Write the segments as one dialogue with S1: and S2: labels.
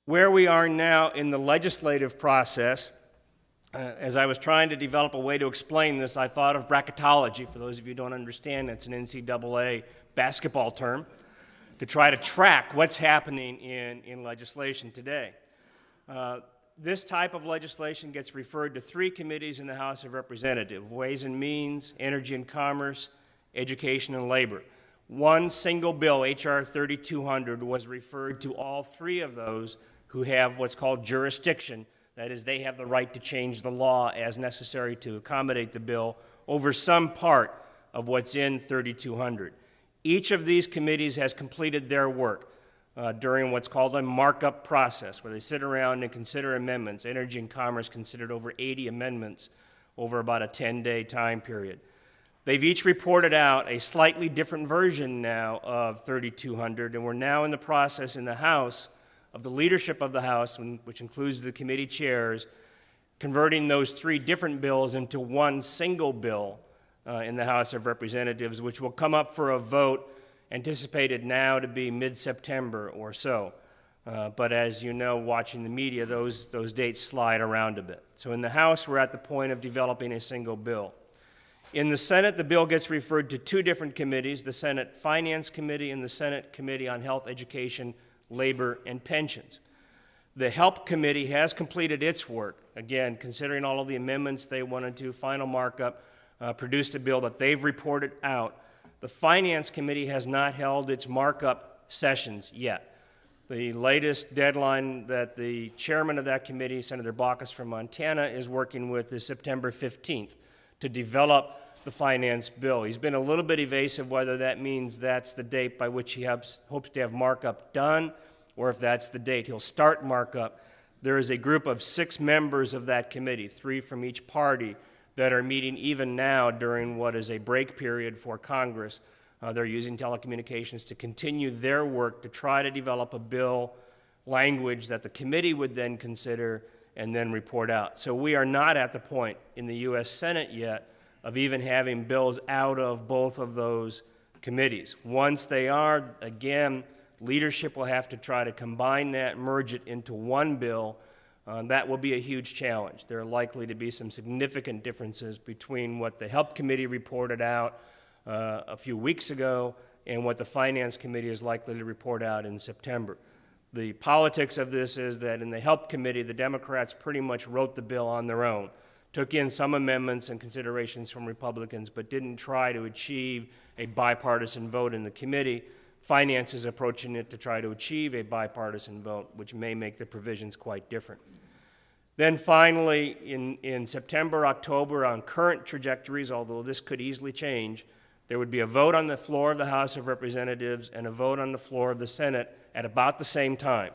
S1: Where we are now in the legislative process, as I was trying to develop a way to explain this, I thought of bracketology. For those of you who don't understand, it's an NCAA basketball term to try to track what's happening in legislation today. This type of legislation gets referred to three committees in the House of Representatives: Ways and Means, Energy and Commerce, Education and Labor. One single bill, H.R. 3200, was referred to all three of those who have what's called jurisdiction. That is, they have the right to change the law as necessary to accommodate the bill over some part of what's in 3200. Each of these committees has completed their work during what's called a markup process, where they sit around and consider amendments. Energy and Commerce considered over 80 amendments over about a 10-day time period. They've each reported out a slightly different version now of 3200, and we're now in the process in the House of the leadership of the House, which includes the committee chairs, converting those three different bills into one single bill in the House of Representatives, which will come up for a vote anticipated now to be mid-September or so. But as you know, watching the media, those dates slide around a bit. So in the House, we're at the point of developing a single bill. In the Senate, the bill gets referred to two different committees: the Senate Finance Committee and the Senate Committee on Health, Education, Labor, and Pensions. The HELP Committee has completed its work. Again, considering all of the amendments they wanted to, final markup, produced a bill that they've reported out. The Finance Committee has not held its markup sessions yet. The latest deadline that the chairman of that committee, Senator Baucus from Montana, is working with is September 15th to develop the finance bill. He's been a little bit evasive whether that means that's the date by which he hopes to have markup done, or if that's the date he'll start markup. There is a group of 6 members of that committee, 3 from each party, that are meeting even now during what is a break period for Congress. They're using telecommunications to continue their work to try to develop a bill language that the committee would then consider and then report out. So we are not at the point in the U.S. Senate yet of even having bills out of both of those committees. Once they are, again, leadership will have to try to combine that, merge it into one bill. That will be a huge challenge. There are likely to be some significant differences between what the HELP Committee reported out a few weeks ago and what the Finance Committee is likely to report out in September. The politics of this is that in the HELP Committee, the Democrats pretty much wrote the bill on their own, took in some amendments and considerations from Republicans, but didn't try to achieve a bipartisan vote in the committee. Finance is approaching it to try to achieve a bipartisan vote, which may make the provisions quite different. Then finally, in September, October, on current trajectories, although this could easily change, there would be a vote on the floor of the House of Representatives and a vote on the floor of the Senate at about the same time.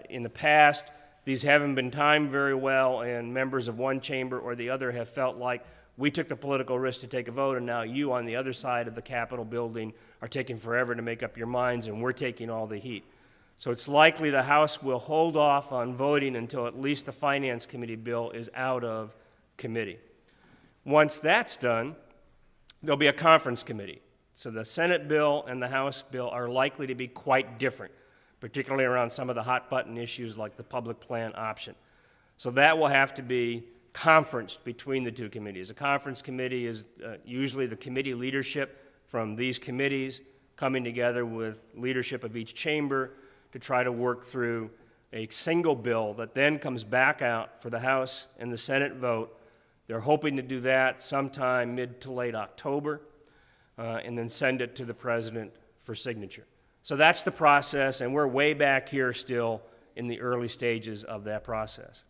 S1: In the past, these haven't been timed very well, and members of one chamber or the other have felt like we took the political risk to take a vote, and now you on the other side of the Capitol building are taking forever to make up your minds, and we're taking all the heat. So it's likely the House will hold off on voting until at least the Finance Committee bill is out of committee. Once that's done, there'll be a conference committee. So the Senate bill and the House bill are likely to be quite different, particularly around some of the hot-button issues like the public plan option. So that will have to be conferenced between the two committees. The conference committee is usually the committee leadership from these committees coming together with leadership of each chamber to try to work through a single bill that then comes back out for the House and the Senate vote. They're hoping to do that sometime mid to late October and then send it to the President for signature. So that's the process, and we're way back here still in the early stages of that process.